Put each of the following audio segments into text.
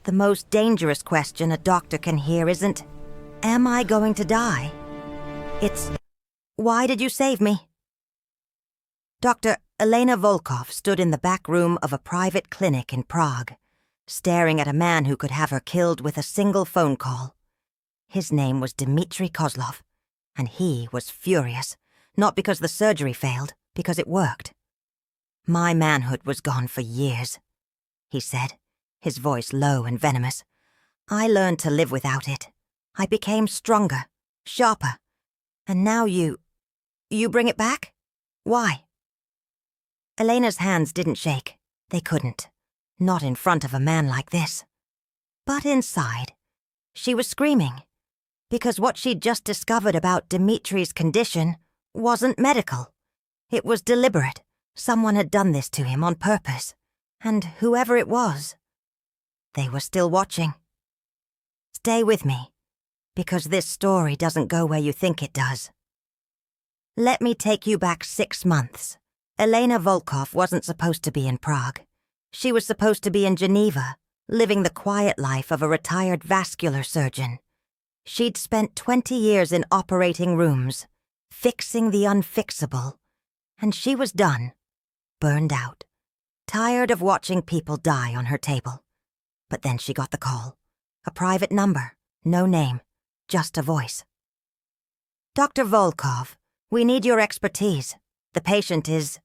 The most dangerous question a doctor can hear isn't, "Am I going to die?" It's, "Why did you save me?" Dr. Elena Volkov stood in the back room of a private clinic in Prague, staring at a man who could have her killed with a single phone call. His name was Dmitry Kozlov, and he was furious, not because the surgery failed, because it worked. "My manhood was gone for years," he said, his voice low and venomous. "I learned to live without it. I became stronger, sharper. And now you bring it back? Why?" Elena's hands didn't shake. They couldn't. Not in front of a man like this. But inside, she was screaming. Because what she'd just discovered about Dmitry's condition wasn't medical. It was deliberate. Someone had done this to him on purpose. And whoever it was, they were still watching. Stay with me, because this story doesn't go where you think it does. Let me take you back 6 months. Elena Volkov wasn't supposed to be in Prague. She was supposed to be in Geneva, living the quiet life of a retired vascular surgeon. She'd spent 20 years in operating rooms, fixing the unfixable, and she was done, burned out, tired of watching people die on her table. But then she got the call. A private number, no name, just a voice. "Dr. Volkov, we need your expertise. The patient is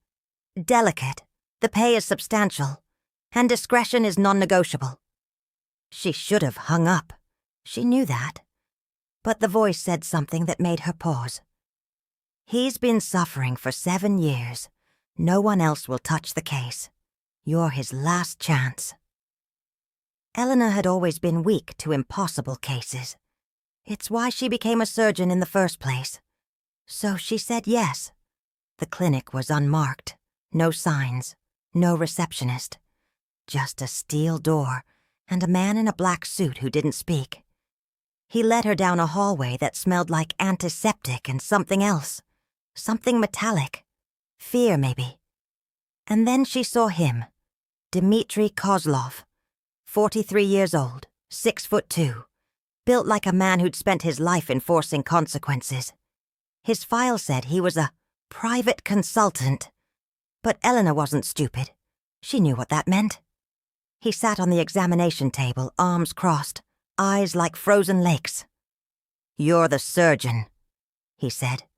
delicate, the pay is substantial, and discretion is non-negotiable." She should have hung up. She knew that. But the voice said something that made her pause. "He's been suffering for 7 years. No one else will touch the case. You're his last chance." Elena had always been weak to impossible cases. It's why she became a surgeon in the first place. So she said yes. The clinic was unmarked. No signs, no receptionist. Just a steel door and a man in a black suit who didn't speak. He led her down a hallway that smelled like antiseptic and something else. Something metallic. Fear, maybe. And then she saw him, Dmitry Kozlov, 43 years old, 6'2", built like a man who'd spent his life enforcing consequences. His file said he was a private consultant. But Elena wasn't stupid. She knew what that meant. He sat on the examination table, arms crossed, eyes like frozen lakes. "You're the surgeon," he said.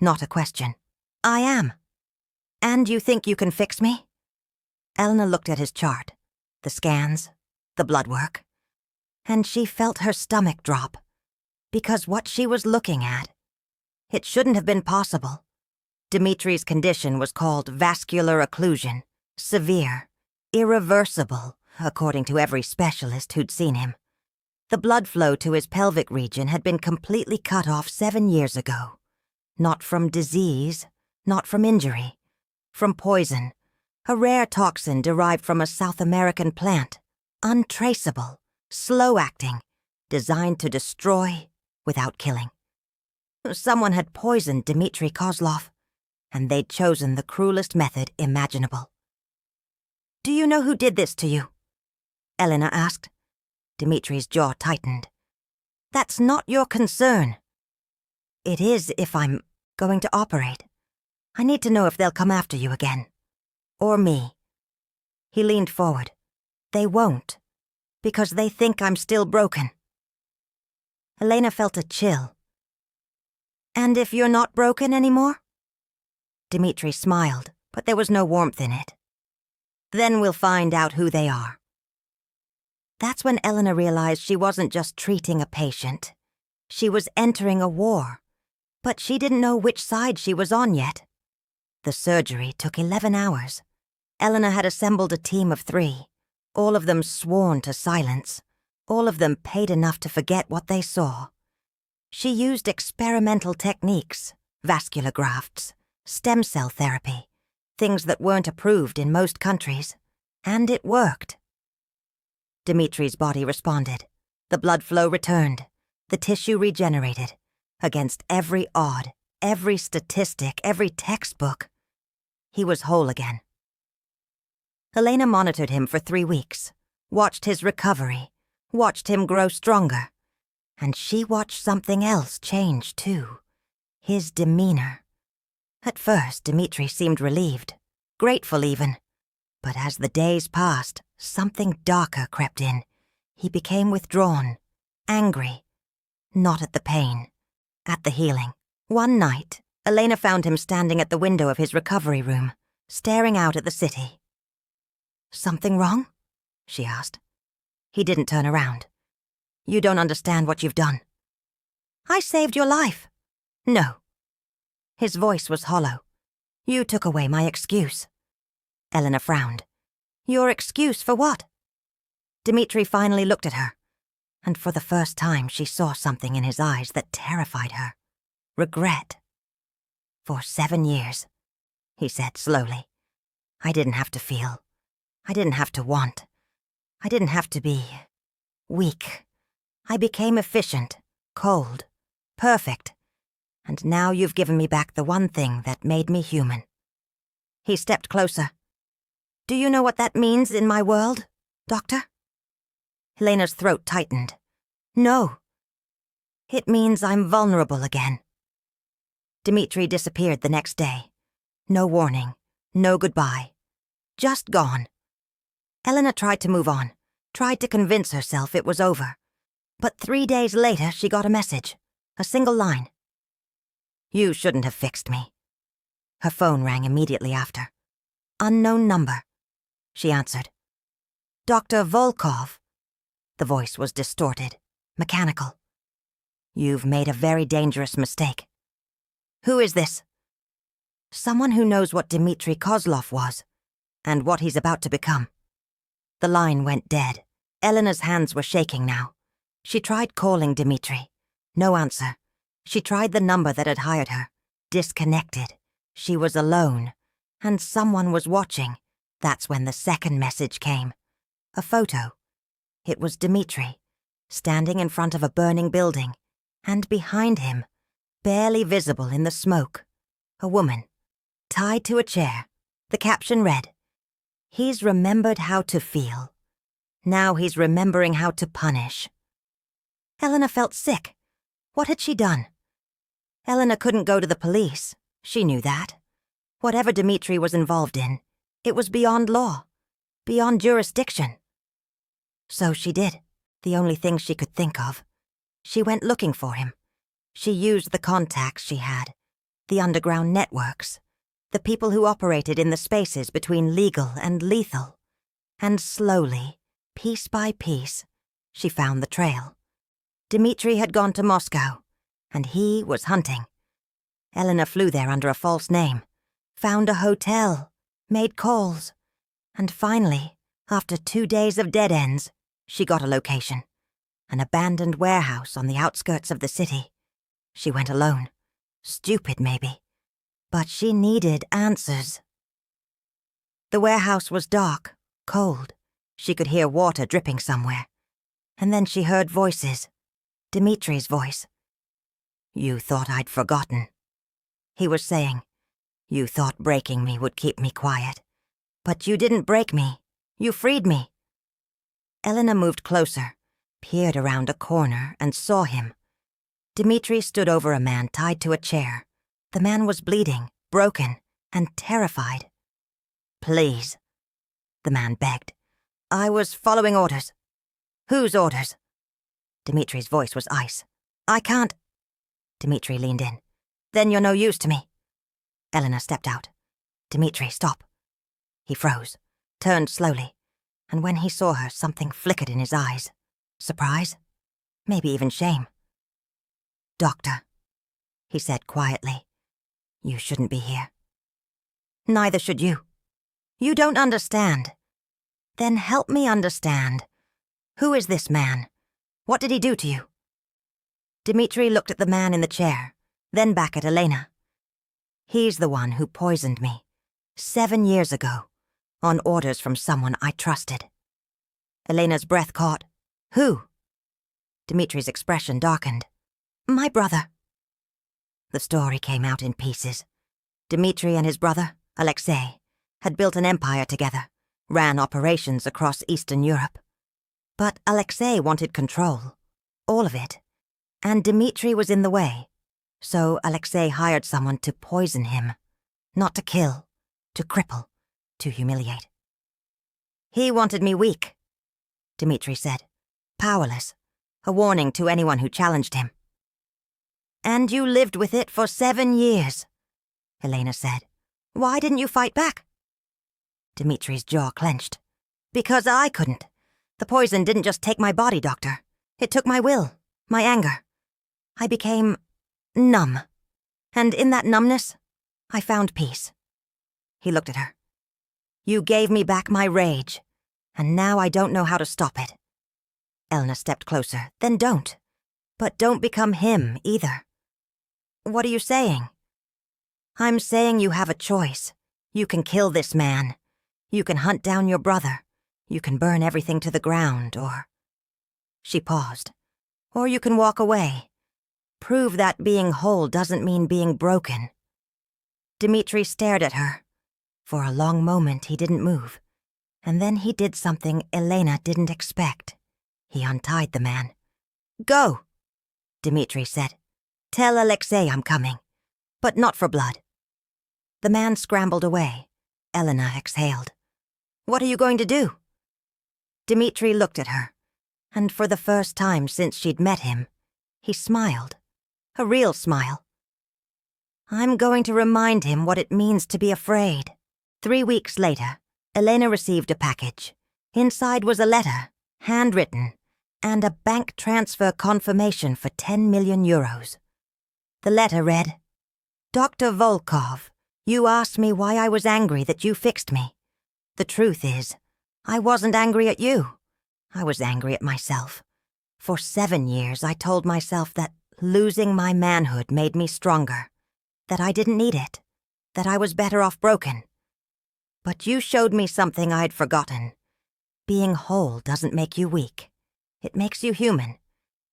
Not a question. "I am. And you think you can fix me?" Elena looked at his chart, the scans, the blood work, and she felt her stomach drop. Because what she was looking at, it shouldn't have been possible. Dmitry's condition was called vascular occlusion, severe, irreversible, according to every specialist who'd seen him. The blood flow to his pelvic region had been completely cut off 7 years ago. Not from disease, not from injury, from poison, a rare toxin derived from a South American plant, untraceable, slow-acting, designed to destroy without killing. Someone had poisoned Dmitry Kozlov, and they'd chosen the cruelest method imaginable. "Do you know who did this to you?" Elena asked. Dmitry's jaw tightened. "That's not your concern." "It is if I'm going to operate. I need to know if they'll come after you again. Or me." He leaned forward. "They won't, because they think I'm still broken." Elena felt a chill. "And if you're not broken anymore?" Dmitry smiled, but there was no warmth in it. "Then we'll find out who they are." That's when Elena realized she wasn't just treating a patient. She was entering a war, but she didn't know which side she was on yet. The surgery took 11 hours. Elena had assembled a team of 3, all of them sworn to silence, all of them paid enough to forget what they saw. She used experimental techniques, vascular grafts, stem cell therapy, things that weren't approved in most countries, and it worked. Dmitry's body responded. The blood flow returned, the tissue regenerated, against every odd, every statistic, every textbook. He was whole again. Elena monitored him for 3 weeks, watched his recovery, watched him grow stronger, and she watched something else change too. His demeanor. At first, Dmitri seemed relieved, grateful even. But as the days passed, something darker crept in. He became withdrawn, angry. Not at the pain, at the healing. One night, Elena found him standing at the window of his recovery room, staring out at the city. "Something wrong?" she asked. He didn't turn around. "You don't understand what you've done." "I saved your life." "No." His voice was hollow. "You took away my excuse." Elena frowned. "Your excuse for what?" Dmitri finally looked at her, and for the first time she saw something in his eyes that terrified her. Regret. "For 7 years," he said slowly, "I didn't have to feel. I didn't have to want. I didn't have to be weak. I became efficient, cold, perfect. And now you've given me back the one thing that made me human." He stepped closer. "Do you know what that means in my world, Doctor?" Elena's throat tightened. "No. It means I'm vulnerable again." Dmitri disappeared the next day. No warning, no goodbye. Just gone. Elena tried to move on, tried to convince herself it was over. But 3 days later she got a message, a single line. "You shouldn't have fixed me." Her phone rang immediately after. "Unknown number," she answered. "Dr. Volkov." The voice was distorted, mechanical. "You've made a very dangerous mistake." "Who is this?" "Someone who knows what Dmitri Kozlov was, and what he's about to become." The line went dead. Elena's hands were shaking now. She tried calling Dmitri. No answer. She tried the number that had hired her. Disconnected. She was alone. And someone was watching. That's when the second message came. A photo. It was Dmitri, standing in front of a burning building. And behind him, barely visible in the smoke, a woman, tied to a chair. The caption read, "He's remembered how to feel. Now he's remembering how to punish." Elena felt sick. What had she done? Elena couldn't go to the police. She knew that. Whatever Dmitri was involved in, it was beyond law, beyond jurisdiction. So she did, the only thing she could think of. She went looking for him. She used the contacts she had, the underground networks, the people who operated in the spaces between legal and lethal. And slowly, piece by piece, she found the trail. Dmitri had gone to Moscow, and he was hunting. Elena flew there under a false name, found a hotel, made calls, and finally, after 2 days of dead ends, she got a location, an abandoned warehouse on the outskirts of the city. She went alone. Stupid, maybe. But she needed answers. The warehouse was dark, cold. She could hear water dripping somewhere. And then she heard voices. Dmitri's voice. "You thought I'd forgotten." He was saying, "You thought breaking me would keep me quiet. But you didn't break me. You freed me." Elena moved closer, peered around a corner, and saw him. Dmitri stood over a man tied to a chair. The man was bleeding, broken, and terrified. "Please," the man begged. "I was following orders." "Whose orders?" Dmitri's voice was ice. "I can't." Dmitri leaned in. "Then you're no use to me." Elena stepped out. "Dmitri, stop." He froze, turned slowly, and when he saw her, something flickered in his eyes. Surprise? Maybe even shame. "Doctor," he said quietly, "you shouldn't be here." "Neither should you." "You don't understand." "Then help me understand. Who is this man? What did he do to you?" Dmitri looked at the man in the chair, then back at Elena. "He's the one who poisoned me, 7 years ago, on orders from someone I trusted." Elena's breath caught. "Who?" Dmitri's expression darkened. "My brother." The story came out in pieces. Dmitri and his brother, Alexei, had built an empire together, ran operations across Eastern Europe. But Alexei wanted control. All of it. And Dmitri was in the way. So Alexei hired someone to poison him. Not to kill. To cripple. To humiliate. He wanted me weak, Dmitri said. Powerless. A warning to anyone who challenged him. And you lived with it for 7 years, Elena said. Why didn't you fight back? Dmitri's jaw clenched. Because I couldn't. The poison didn't just take my body, Doctor. It took my will, my anger. I became numb. And in that numbness, I found peace. He looked at her. You gave me back my rage, and now I don't know how to stop it. Elena stepped closer. Then don't. But don't become him, either. What are you saying? I'm saying you have a choice. You can kill this man. You can hunt down your brother. You can burn everything to the ground, or... She paused. Or you can walk away. Prove that being whole doesn't mean being broken. Dmitri stared at her. For a long moment he didn't move. And then he did something Elena didn't expect. He untied the man. Go, Dmitri said. Tell Alexei I'm coming. But not for blood. The man scrambled away. Elena exhaled. What are you going to do? Dmitri looked at her. And for the first time since she'd met him, he smiled. A real smile. I'm going to remind him what it means to be afraid. 3 weeks later, Elena received a package. Inside was a letter, handwritten, and a bank transfer confirmation for 10 million euros. The letter read, Dr. Volkov, you asked me why I was angry that you fixed me. The truth is, I wasn't angry at you. I was angry at myself. For 7 years, I told myself that losing my manhood made me stronger, that I didn't need it, that I was better off broken. But you showed me something I'd forgotten. Being whole doesn't make you weak. It makes you human,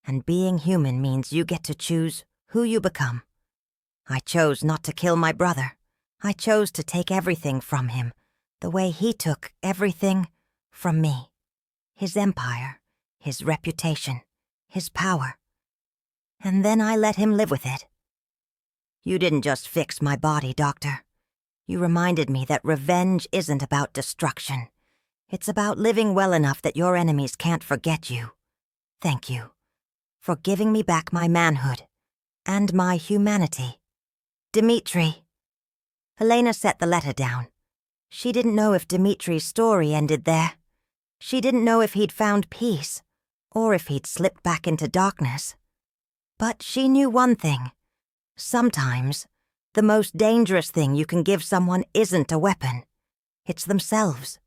and being human means you get to choose who you become. I chose not to kill my brother. I chose to take everything from him, the way he took everything from me. His empire, his reputation, his power. And then I let him live with it. You didn't just fix my body, Doctor. You reminded me that revenge isn't about destruction. It's about living well enough that your enemies can't forget you. Thank you for giving me back my manhood and my humanity. Dmitri. Elena set the letter down. She didn't know if Dmitri's story ended there. She didn't know if he'd found peace or if he'd slipped back into darkness. But she knew one thing. Sometimes, the most dangerous thing you can give someone isn't a weapon. It's themselves.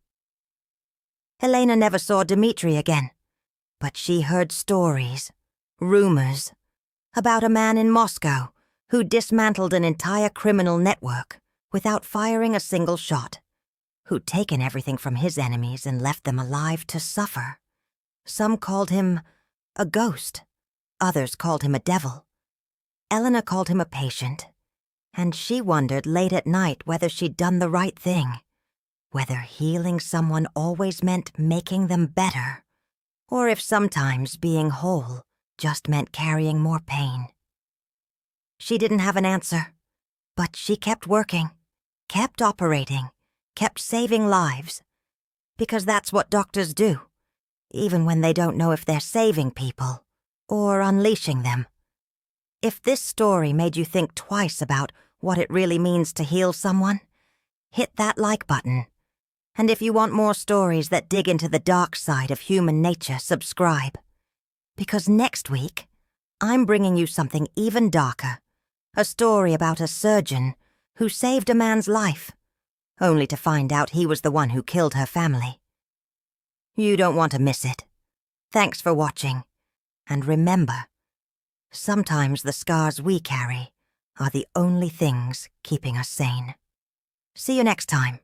Elena never saw Dmitri again. But she heard stories, rumors, about a man in Moscow who dismantled an entire criminal network without firing a single shot, who'd taken everything from his enemies and left them alive to suffer. Some called him a ghost. Others called him a devil. Elena called him a patient, and she wondered late at night whether she'd done the right thing, whether healing someone always meant making them better, or if sometimes being whole just meant carrying more pain. She didn't have an answer, but she kept working, kept operating, kept saving lives, because that's what doctors do, even when they don't know if they're saving people or unleashing them. If this story made you think twice about what it really means to heal someone, hit that like button. And if you want more stories that dig into the dark side of human nature, subscribe. Because next week, I'm bringing you something even darker. A story about a surgeon who saved a man's life, only to find out he was the one who killed her family. You don't want to miss it. Thanks for watching. And remember, sometimes the scars we carry are the only things keeping us sane. See you next time.